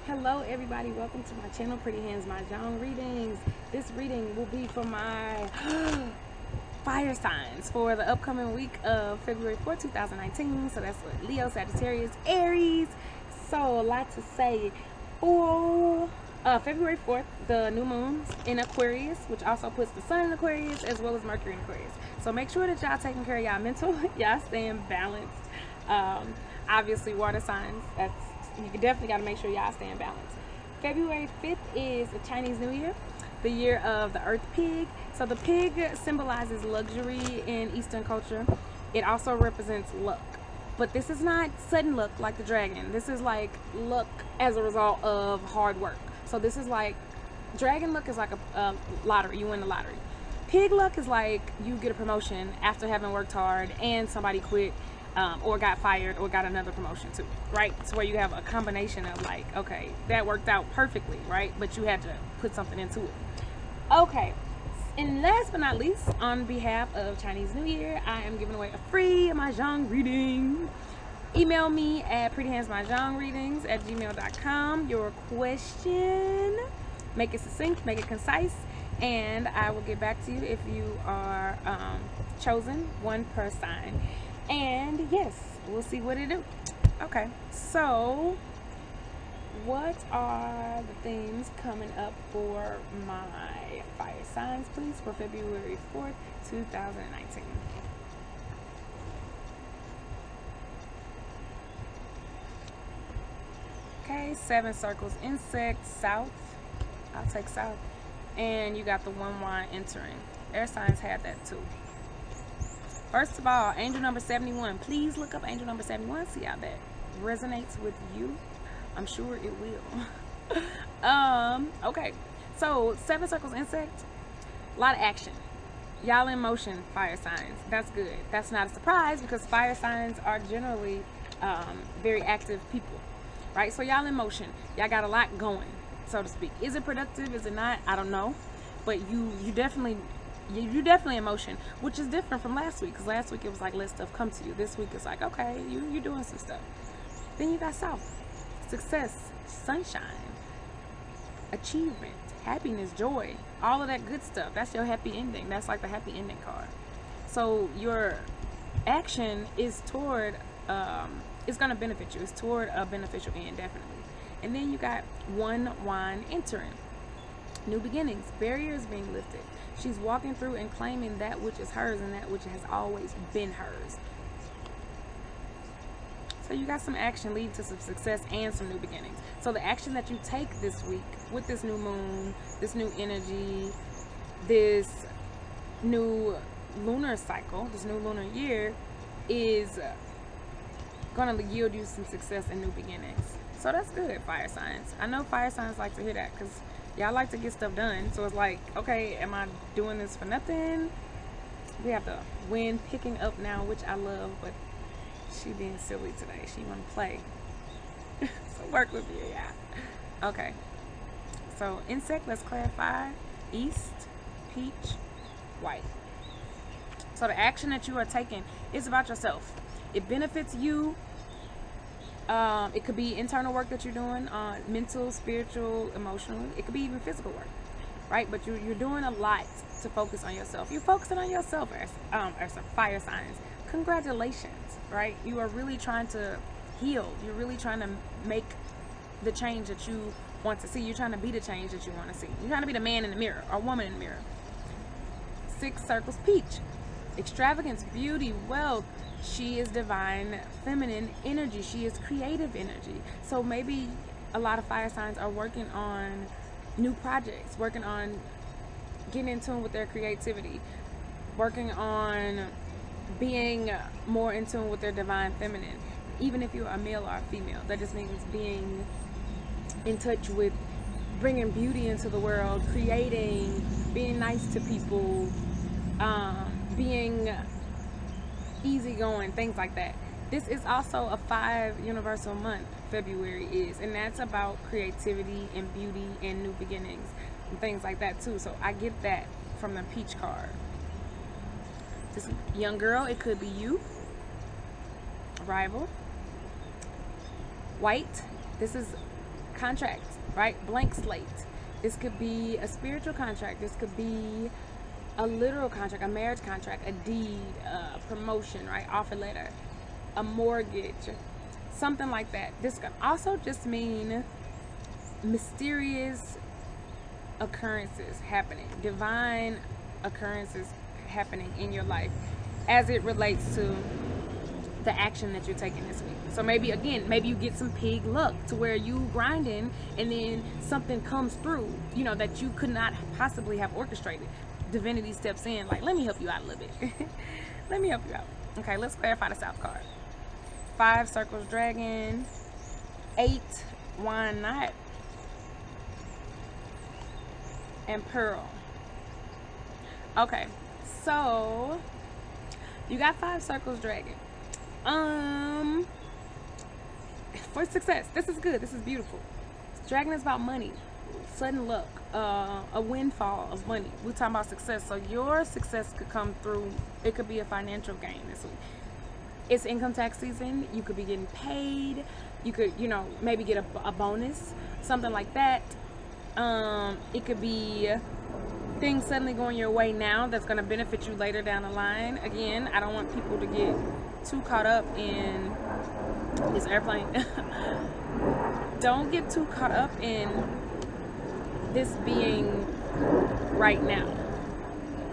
Hello everybody, welcome to my channel, Pretty Hands Mah Jongg readings. This reading will be for my fire signs for the upcoming week of February 4th, 2019. So that's what Leo, Sagittarius, Aries. So a lot to say. For February 4th, the new moon's in Aquarius, which also puts the sun in Aquarius as well as Mercury in Aquarius. So make sure that y'all taking care of y'all mental, y'all staying balanced. Obviously water signs, you definitely got to make sure y'all stay in balance. February 5th is the Chinese New Year, the year of the Earth Pig. So the pig symbolizes luxury in Eastern culture. It also represents luck. But this is not sudden luck like the dragon. This is like luck as a result of hard work. So this is like, dragon luck is like a lottery. You win the lottery. Pig luck is like you get a promotion after having worked hard and somebody quit. Or got fired or got another promotion too, right? So where you have a combination of like, okay, that worked out perfectly, right? But you had to put something into it. Okay, and last but not least, on behalf of Chinese New Year, I am giving away a free Mah Jongg reading. Email me at prettyhandsmahjongreadings@gmail.com your question. Make it succinct, make it concise, and I will get back to you if you are chosen, one per sign. And yes, we'll see what it do. Okay, so what are the themes coming up for my fire signs, please, for February 4th, 2019? Okay, 7 circles, insect, south. I'll take south. And you got the 1 wine entering. Air signs had that too. First of all, angel number 71. Please look up angel number 71. See how that resonates with you. I'm sure it will. Okay. So 7 circles, insect. A lot of action. Y'all in motion, fire signs. That's good. That's not a surprise because fire signs are generally very active people, right? So y'all in motion. Y'all got a lot going, so to speak. Is it productive? Is it not? I don't know. But you're definitely in motion, which is different from last week, because last week it was like let stuff come to you. This week it's like, okay, you're doing some stuff. Then you got south, success, sunshine, achievement, happiness, joy, all of that good stuff. That's your happy ending. That's like the happy ending card. So your action is toward it's going to benefit you. It's toward a beneficial end, definitely. And then you got 1 wine entering. New beginnings, barriers being lifted. She's walking through and claiming that which is hers and that which has always been hers. So you got some action leading to some success and some new beginnings. So the action that you take this week with this new moon, this new energy, this new lunar cycle, this new lunar year is going to yield you some success and new beginnings. So that's good, fire signs. I know fire signs like to hear that because y'all like to get stuff done. So it's like, okay, am I doing this for nothing? We have the wind picking up now, which I love, but she being silly today. She want to play. So work with me, yeah. Okay. So insect, let's clarify. East, peach, white. So the action that you are taking is about yourself. It benefits you. It could be internal work that you're doing, mental, spiritual, emotional. It could be even physical work, right? But you're doing a lot to focus on yourself. You're focusing on yourself as some fire signs. Congratulations, right? You are really trying to heal. You're really trying to make the change that you want to see. You're trying to be the change that you want to see. You're trying to be the man in the mirror or woman in the mirror. 6 circles, peach. Extravagance, beauty, wealth. She is divine feminine energy. She is creative energy. So maybe a lot of fire signs are working on new projects, working on getting in tune with their creativity, working on being more in tune with their divine feminine. Even if you're a male or a female, that just means being in touch with bringing beauty into the world, creating, being nice to people, being easygoing, things like that. This is also a 5 universal month, February is, and that's about creativity and beauty and new beginnings and things like that too. So I get that from the peach card. This young girl, it could be you, rival. White, this is contract, right? Blank slate. This could be a spiritual contract. This could be a literal contract, a marriage contract, a deed, a promotion, right? Offer letter, a mortgage, something like that. This can also just mean mysterious occurrences happening, divine occurrences happening in your life as it relates to the action that you're taking this week. So maybe you get some pig luck to where you grinding and then something comes through, that you could not possibly have orchestrated. Divinity steps in, like, let me help you out a little bit. Let me help you out. Okay, let's clarify the South card. 5 circles dragon, 8 wine knot, and pearl. Okay, so you got 5 circles dragon. For success, this is good. This is beautiful. Dragon is about money, sudden luck, a windfall of money. We're talking about success. So your success could come through. It could be a financial gain this week. It's income tax season. You could be getting paid. You could, maybe get a bonus, something like that. It could be things suddenly going your way now that's going to benefit you later down the line. Again, I don't want people to get too caught up in this airplane. Don't get too caught up in this being right now.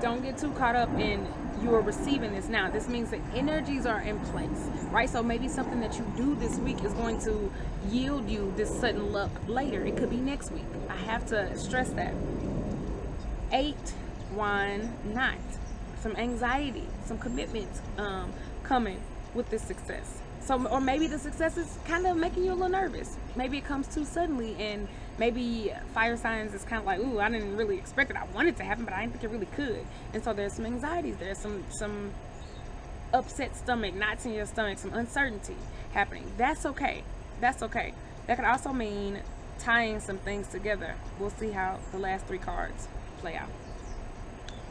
Don't get too caught up in you are receiving this now. This means the energies are in place, right? So maybe something that you do this week is going to yield you this sudden luck later. It could be next week. I have to stress that. 8 wine knot. Some anxiety, some commitments coming with this success. So, or maybe the success is kind of making you a little nervous. Maybe it comes too suddenly, and maybe fire signs is kind of like, ooh, I didn't really expect it. I wanted it to happen, but I didn't think it really could. And so there's some anxieties. There's some upset stomach, knots in your stomach, some uncertainty happening. That's okay. That's okay. That could also mean tying some things together. We'll see how the last 3 cards play out.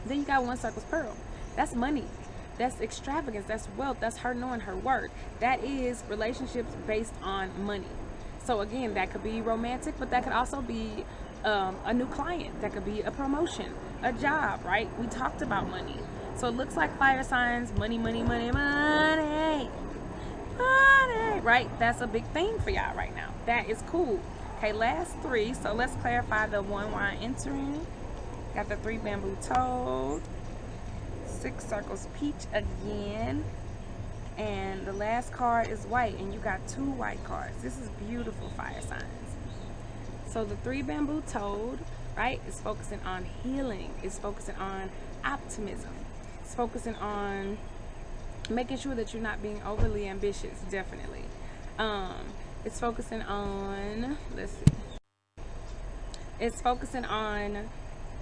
Then you got 1 circle's pearl. That's money. That's extravagance. That's wealth. That's her knowing her worth. That is relationships based on money. So again, that could be romantic, but that could also be a new client. That could be a promotion, a job, right? We talked about money. So it looks like fire signs, money, money, money, money, money, right? That's a big thing for y'all right now. That is cool. Okay, last 3. So let's clarify the 1 wine entering. Got the 3 bamboo toad. 6 circles peach again, and the last card is white, and you got 2 white cards. This is beautiful, fire signs. So the 3 bamboo toad, right, is focusing on healing. It's focusing on optimism. It's focusing on making sure that you're not being overly ambitious. Definitely. It's focusing on, let's see, it's focusing on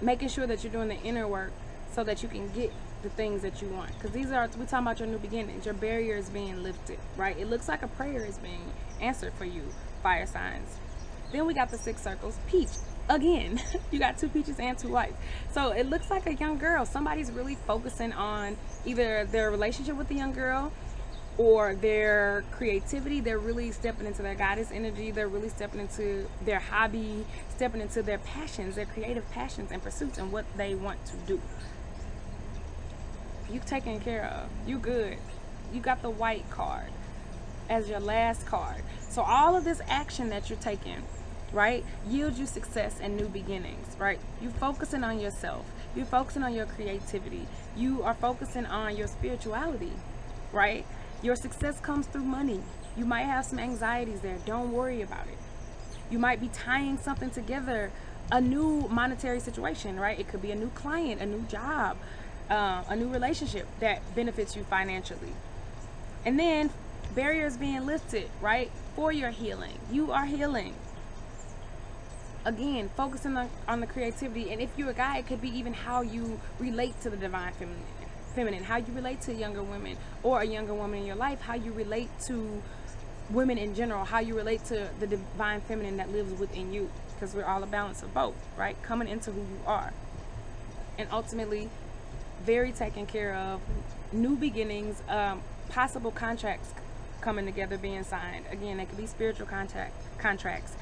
making sure that you're doing the inner work so that you can get the things that you want, because we're talking about your new beginnings. Your barrier is being lifted, right? It looks like a prayer is being answered for you, fire signs. Then we got the 6 circles peach again. You got 2 peaches and 2 whites. So it looks like a young girl. Somebody's really focusing on either their relationship with the young girl or their creativity. They're really stepping into their goddess energy. They're really stepping into their hobby, stepping into their passions, their creative passions and pursuits, and what they want to do. You taken care of. You good. You got the white card as your last card. So all of this action that you're taking, right, yields you success and new beginnings, right? You're focusing on yourself. You're focusing on your creativity. You are focusing on your spirituality, right? Your success comes through money. You might have some anxieties there. Don't worry about it. You might be tying something together, a new monetary situation, right? It could be a new client, a new job, a new relationship that benefits you financially. And then barriers being lifted, right, for your healing. You are healing. Again, focusing on the creativity. And if you're a guy, it could be even how you relate to the divine feminine, how you relate to younger women or a younger woman in your life, how you relate to women in general, how you relate to the divine feminine that lives within you, because we're all a balance of both, right? Coming into who you are. And ultimately, very taken care of, new beginnings, possible contracts coming together, being signed. Again, they could be spiritual contracts,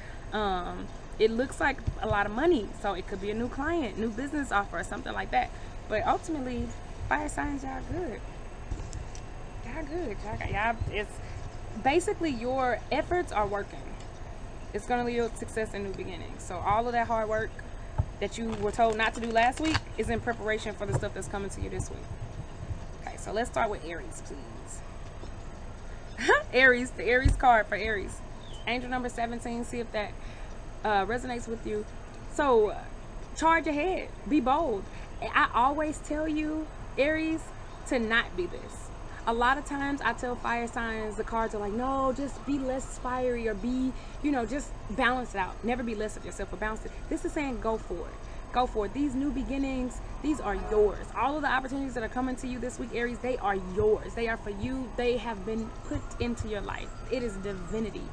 It looks like a lot of money, so it could be a new client, new business offer, or something like that. But ultimately, fire signs, y'all good. Y'all good. Y'all, it's basically your efforts are working. It's gonna yield success and new beginnings. So all of that hard work that you were told not to do last week is in preparation for the stuff that's coming to you this week. Okay, so let's start with Aries, please. Aries, the Aries card for Aries. Angel number 17, see if that resonates with you. So charge ahead, be bold. I always tell you, Aries, to not be this. A lot of times I tell fire signs, the cards are like, no, just be less fiery, or be, just balance it out. Never be less of yourself, or balance it. This is saying go for it. Go for it. These new beginnings, these are yours. All of the opportunities that are coming to you this week, Aries, they are yours. They are for you. They have been put into your life. It is divinity.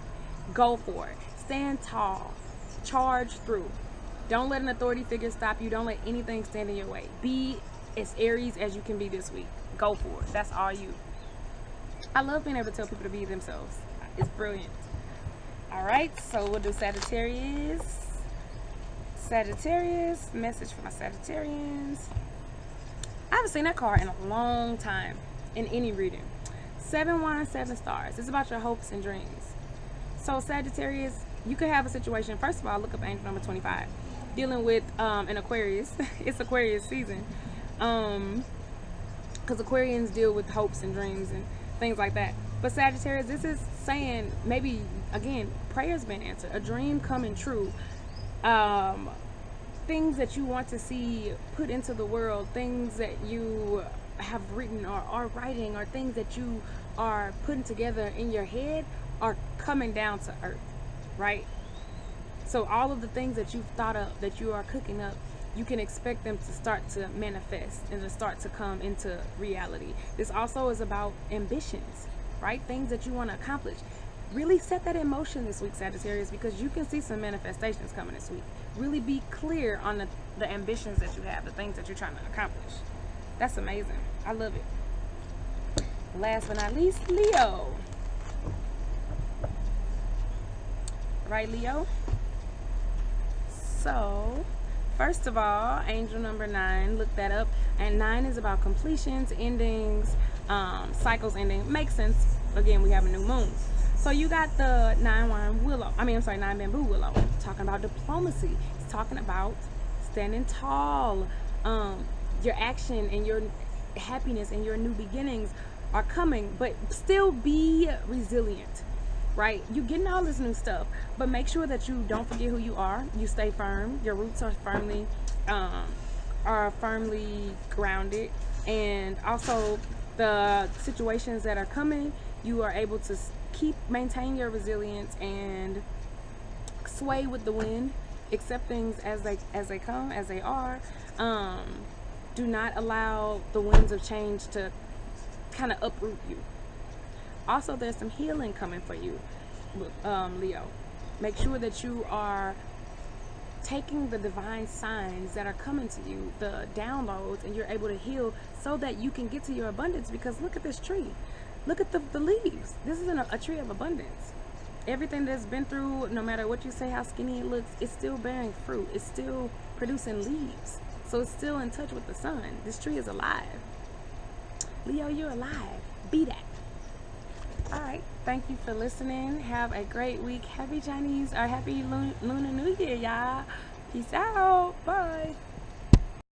Go for it. Stand tall. Charge through. Don't let an authority figure stop you. Don't let anything stand in your way. Be as Aries as you can be this week. Go for it. That's all you. I love being able to tell people to be themselves. It's brilliant. All right, so we'll do Sagittarius. Sagittarius, message for my Sagittarians. I haven't seen that card in a long time in any reading. 7 Wands, 7 Stars. It's about your hopes and dreams. So Sagittarius, you could have a situation. First of all, look up angel number 25. Dealing with an Aquarius. It's Aquarius season. Because Aquarians deal with hopes and dreams and things like that. But Sagittarius, this is saying maybe, again, prayers being answered, a dream coming true, things that you want to see put into the world, things that you have written or are writing, or things that you are putting together in your head are coming down to earth, right? So all of the things that you've thought of, that you are cooking up, you can expect them to start to manifest and to start to come into reality. This also is about ambitions, right? Things that you want to accomplish. Really set that in motion this week, Sagittarius, because you can see some manifestations coming this week. Really be clear on the ambitions that you have, the things that you're trying to accomplish. That's amazing. I love it. Last but not least, Leo. Right, Leo? So first of all, angel number 9, look that up. And 9 is about completions, endings, cycles ending. Makes sense. Again, we have a new moon. So you got the 9 bamboo willow. Talking about diplomacy. It's talking about standing tall. Your action and your happiness and your new beginnings are coming, but still be resilient. Right? You getting all this new stuff, but make sure that you don't forget who you are. You stay firm. Your roots are firmly grounded, and also the situations that are coming, you are able to maintain your resilience and sway with the wind. Accept things as they come, as they are. Do not allow the winds of change to kind of uproot you. Also, there's some healing coming for you, Leo. Make sure that you are taking the divine signs that are coming to you, the downloads, and you're able to heal so that you can get to your abundance. Because look at this tree. Look at the leaves. This isn't a tree of abundance. Everything that's been through, no matter what you say, how skinny it looks, it's still bearing fruit. It's still producing leaves. So it's still in touch with the sun. This tree is alive. Leo, you're alive. Be that. All right, thank you for listening. Have a great week. Happy Lunar New Year, y'all. Peace out. Bye.